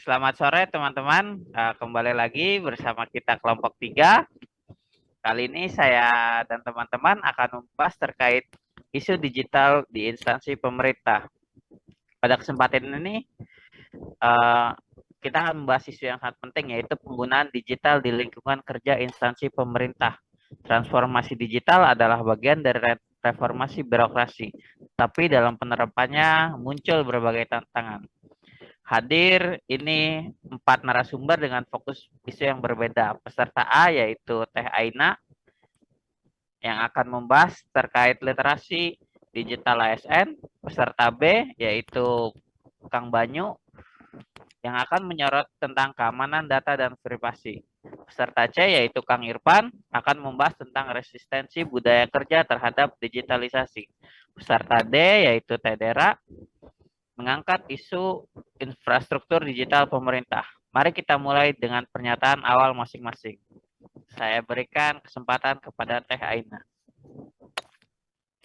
Selamat sore teman-teman. Kembali lagi bersama kita kelompok 3. Kali ini saya dan teman-teman akan membahas terkait isu digital di instansi pemerintah. Pada kesempatan ini eh, kita akan membahas isu yang sangat penting, yaitu penggunaan digital di lingkungan kerja instansi pemerintah. Transformasi digital adalah bagian dari reformasi birokrasi, tapi dalam penerapannya muncul berbagai tantangan. Hadir ini 4 narasumber dengan fokus isu yang berbeda. Peserta A yaitu Teh Aina yang akan membahas terkait literasi digital ASN. Peserta B yaitu Kang Banyu yang akan menyorot tentang keamanan data dan privasi. Peserta C yaitu Kang Irfan akan membahas tentang resistensi budaya kerja terhadap digitalisasi. Peserta D yaitu Teh Dera mengangkat isu infrastruktur digital pemerintah. Mari kita mulai dengan pernyataan awal masing-masing. Saya berikan kesempatan kepada Teh Aina.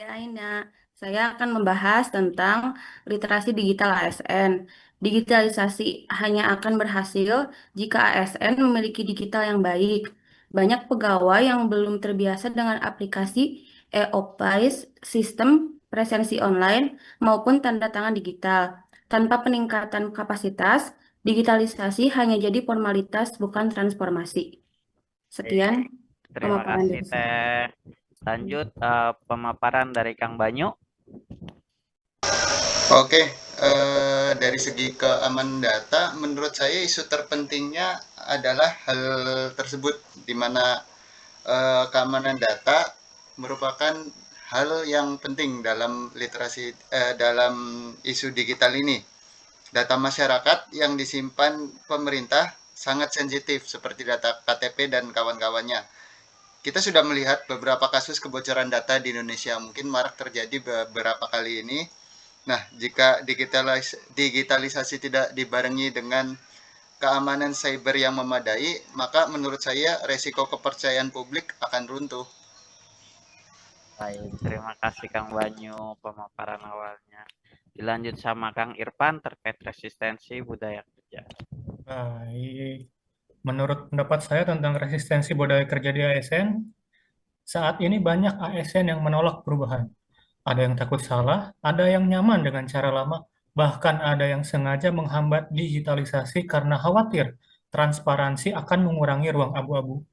Ya, Aina, saya akan membahas tentang literasi digital ASN. Digitalisasi hanya akan berhasil jika ASN memiliki digital yang baik. Banyak pegawai yang belum terbiasa dengan aplikasi e-office, sistem presensi online, maupun tanda tangan digital. Tanpa peningkatan kapasitas, digitalisasi hanya jadi formalitas, bukan transformasi. Sekian Terima pemaparan kasih dari saya. Teh. Lanjut pemaparan dari Kang Banyu. Oke, dari segi keamanan data, menurut saya isu terpentingnya adalah hal tersebut, di mana keamanan data merupakan hal yang penting dalam dalam isu digital ini. Data masyarakat yang disimpan pemerintah sangat sensitif, seperti data KTP dan kawan-kawannya. Kita sudah melihat beberapa kasus kebocoran data di Indonesia, mungkin marak terjadi beberapa kali ini. Nah, jika digitalisasi tidak dibarengi dengan keamanan cyber yang memadai, maka menurut saya resiko kepercayaan publik akan runtuh. Baik, terima kasih Kang Banyu pemaparan awalnya. Dilanjut sama Kang Irfan terkait resistensi budaya kerja. Baik. Menurut pendapat saya tentang resistensi budaya kerja di ASN, saat ini banyak ASN yang menolak perubahan. Ada yang takut salah, ada yang nyaman dengan cara lama, bahkan ada yang sengaja menghambat digitalisasi karena khawatir transparansi akan mengurangi ruang abu-abu.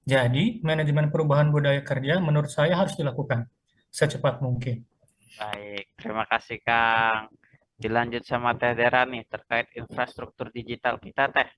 Jadi, manajemen perubahan budaya kerja menurut saya harus dilakukan secepat mungkin. Baik, terima kasih Kang. Dilanjut sama Teh Dera nih terkait infrastruktur digital kita Teh.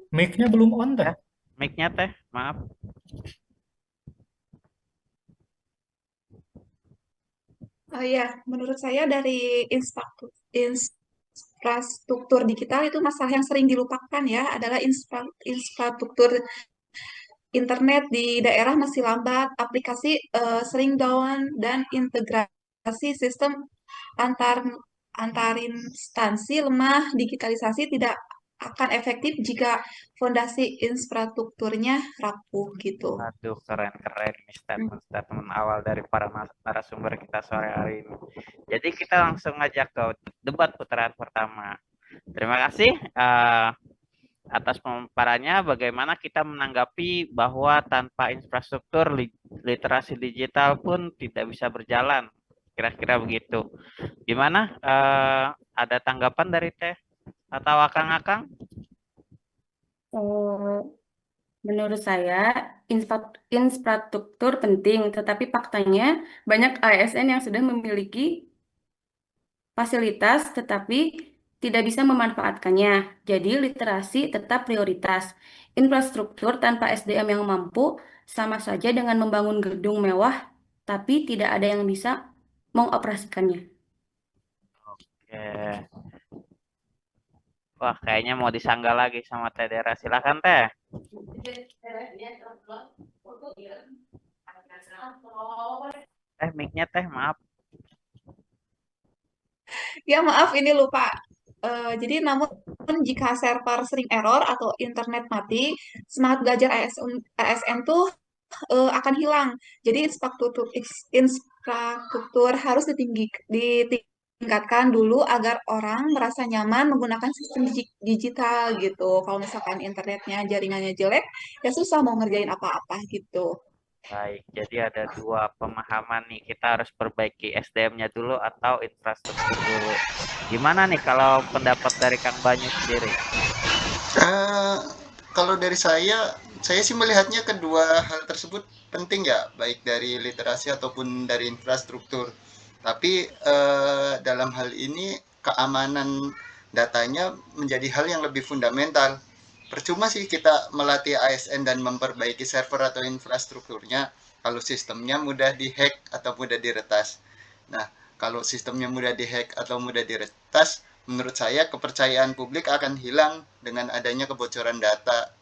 Mic-nya belum on, Teh. Ya, mic-nya Teh, maaf. Oh iya, menurut saya dari infrastruktur digital itu masalah yang sering dilupakan ya, adalah infrastruktur internet di daerah masih lambat, aplikasi sering down, dan integrasi sistem antar antar instansi lemah. Digitalisasi tidak akan efektif jika fondasi infrastrukturnya rapuh gitu. Aduh, keren-keren nih statement-statement awal dari para narasumber kita sore hari ini. Jadi kita langsung ngajak ke debat putaran pertama. Terima kasih atas pemaparannya. Bagaimana kita menanggapi bahwa tanpa infrastruktur literasi digital pun tidak bisa berjalan. Kira-kira begitu. Gimana? Ada tanggapan dari Teh atau Akang-Akang? Eh, Menurut saya, infrastruktur penting, tetapi faktanya banyak ASN yang sudah memiliki fasilitas tetapi tidak bisa memanfaatkannya. Jadi, literasi tetap prioritas. Infrastruktur tanpa SDM yang mampu sama saja dengan membangun gedung mewah, tapi tidak ada yang bisa mengoperasikannya. Oke. Wah, kayaknya mau disanggah lagi sama Teh Dera. Silakan Teh. Mic-nya Teh, maaf. Ya maaf ini lupa. Jadi namun jika server sering error atau internet mati, semangat belajar ASN tuh akan hilang. Jadi infrastruktur harus ditingkatkan dulu agar orang merasa nyaman menggunakan sistem digital gitu. Kalau misalkan internetnya, jaringannya jelek, ya susah mau ngerjain apa-apa gitu. Baik, jadi ada dua pemahaman nih. Kita harus perbaiki SDM-nya dulu atau infrastruktur dulu. Gimana nih kalau pendapat dari Kang Banyu sendiri? Eh, kalau dari saya sih melihatnya kedua hal tersebut penting ya, baik dari literasi ataupun dari infrastruktur. Tapi dalam hal ini keamanan datanya menjadi hal yang lebih fundamental. Percuma sih kita melatih ASN dan memperbaiki server atau infrastrukturnya kalau sistemnya mudah dihack atau mudah diretas. Nah, kalau sistemnya mudah dihack atau mudah diretas, menurut saya kepercayaan publik akan hilang dengan adanya kebocoran data.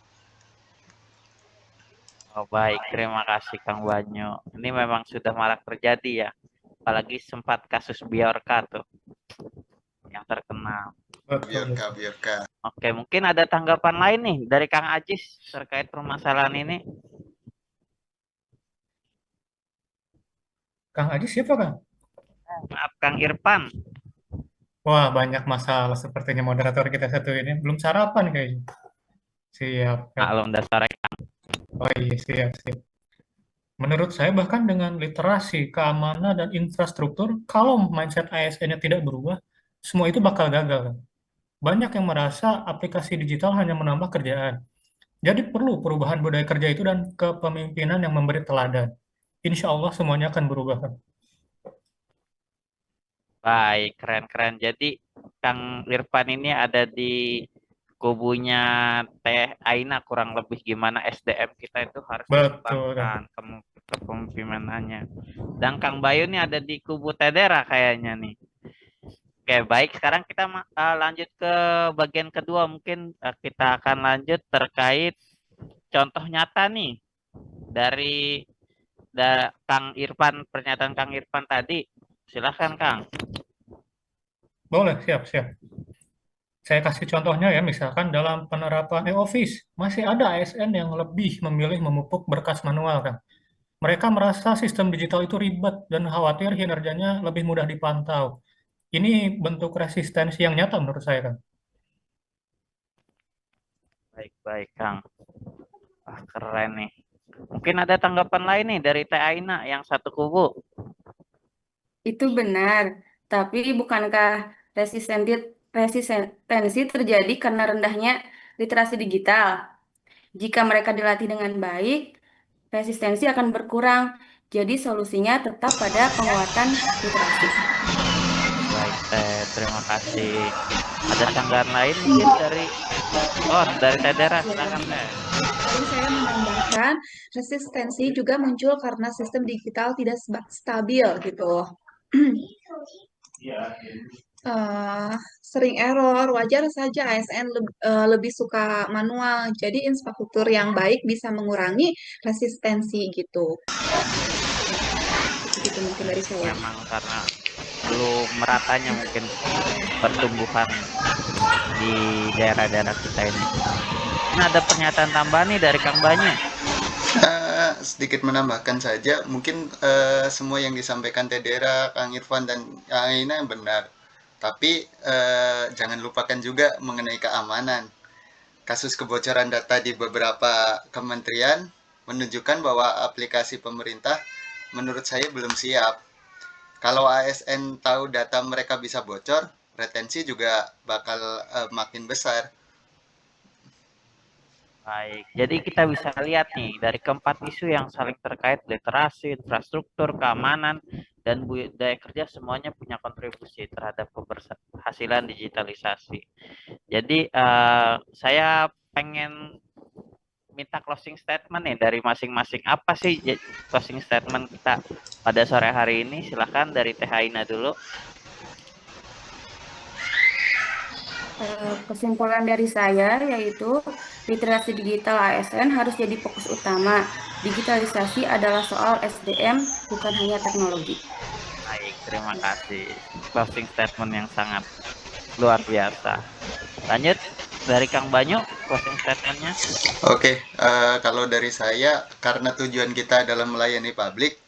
Oh, baik, terima kasih Kang Banyu. Ini memang sudah marak terjadi ya. Apalagi sempat kasus Biorka tuh yang terkenal. Betul, Biarkah, betul. biarkah. Oke, mungkin ada tanggapan lain nih dari Kang Ajis terkait permasalahan ini. Kang Aji siapa, Kang? Maaf, Kang Irfan. Wah, banyak masalah sepertinya moderator kita satu ini. Belum sarapan kayaknya. Siap, Kang. Maklum dasar. Oh iya, siap, siap. Menurut saya bahkan dengan literasi, keamanan, dan infrastruktur, kalau mindset ASN-nya tidak berubah, semua itu bakal gagal, Kang. Banyak yang merasa aplikasi digital hanya menambah kerjaan. Jadi perlu perubahan budaya kerja itu dan kepemimpinan yang memberi teladan. Insya Allah semuanya akan berubah, Kang. Baik, keren-keren. Jadi Kang Irfan ini ada di kubunya Teh Aina kurang lebih gimana SDM kita itu harus Betul, Kang. dikembangkan kepemimpinannya. Dan Kang Bayu ini ada di kubu Tedera kayaknya nih. Oke, baik. Sekarang kita lanjut ke bagian kedua. Mungkin kita akan lanjut terkait contoh nyata nih dari Kang Irfan, pernyataan Kang Irfan tadi. Silahkan Kang. Boleh, siap, siap. Saya kasih contohnya ya, misalkan dalam penerapan e-office, masih ada ASN yang lebih memilih memupuk berkas manual, kan. Mereka merasa sistem digital itu ribet dan khawatir kinerjanya lebih mudah dipantau. Ini bentuk resistensi yang nyata menurut saya, kan. Baik-baik Kang. Wah, keren nih. Mungkin ada tanggapan lain nih dari Teh Aina yang satu kubu. Itu benar, tapi bukankah resistensi terjadi karena rendahnya literasi digital? Jika mereka dilatih dengan baik, resistensi akan berkurang. Jadi solusinya tetap pada penguatan literasi. Baik Teh, terima kasih. Ada tanggapan lain mungkin dari Tedera, silakan Teh. Tadi saya menambahkan resistensi juga muncul karena sistem digital tidak stabil gitu. Sering error, wajar saja ASN lebih suka manual. Jadi infrastruktur yang baik bisa mengurangi resistensi gitu. Itu mungkin dari saya. Memang karena belum meratanya mungkin pertumbuhan di daerah-daerah kita ini. Ini ada pernyataan tambahan nih dari Kang Banyu. Sedikit menambahkan saja, mungkin semua yang disampaikan Tedera, Kang Irfan, dan Kang Aina yang benar. Tapi jangan lupakan juga mengenai keamanan. Kasus kebocoran data di beberapa kementerian menunjukkan bahwa aplikasi pemerintah menurut saya belum siap. Kalau ASN tahu data mereka bisa bocor, retensi juga bakal makin besar. Baik, jadi kita bisa lihat nih dari keempat isu yang saling terkait, literasi, infrastruktur, keamanan, dan budaya kerja semuanya punya kontribusi terhadap keberhasilan digitalisasi. Jadi saya pengen minta closing statement nih dari masing-masing. Apa sih closing statement kita pada sore hari ini? Silahkan dari Teh Aina dulu. Kesimpulan dari saya yaitu literasi digital ASN harus jadi fokus utama. Digitalisasi adalah soal SDM, bukan hanya teknologi. Baik, terima kasih. Closing statement yang sangat luar biasa. Lanjut dari Kang Banyu, closing statementnya. Oke, kalau dari saya, karena tujuan kita adalah melayani publik,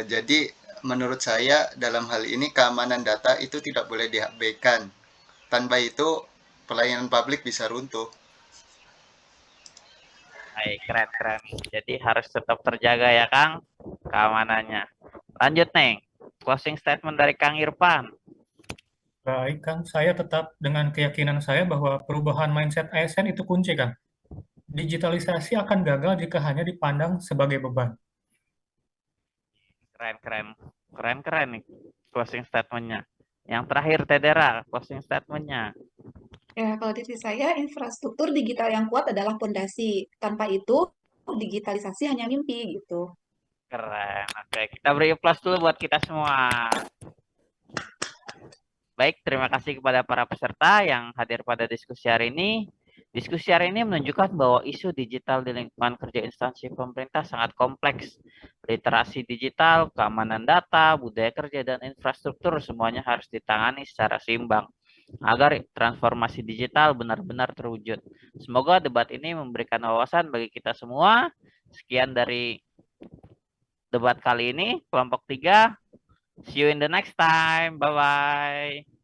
jadi menurut saya dalam hal ini keamanan data itu tidak boleh diabaikan. Tanpa itu pelayanan publik bisa runtuh. Baik, keren. Jadi harus tetap terjaga ya, Kang, keamanannya. Lanjut, Neng. Closing statement dari Kang Irfan. Baik, Kang. Saya tetap dengan keyakinan saya bahwa perubahan mindset ASN itu kunci, Kang. Digitalisasi akan gagal jika hanya dipandang sebagai beban. Keren nih closing statementnya. Yang terakhir, Tedera, closing statementnya. Ya, kalau dari saya, infrastruktur digital yang kuat adalah fondasi. Tanpa itu, digitalisasi hanya mimpi gitu. Keren. Oke, kita beri plus dulu buat kita semua. Baik, terima kasih kepada para peserta yang hadir pada diskusi hari ini. Diskusi hari ini menunjukkan bahwa isu digital di lingkungan kerja instansi pemerintah sangat kompleks. Literasi digital, keamanan data, budaya kerja, dan infrastruktur semuanya harus ditangani secara seimbang agar transformasi digital benar-benar terwujud. Semoga debat ini memberikan wawasan bagi kita semua. Sekian dari debat kali ini, kelompok 3. See you in the next time. Bye-bye.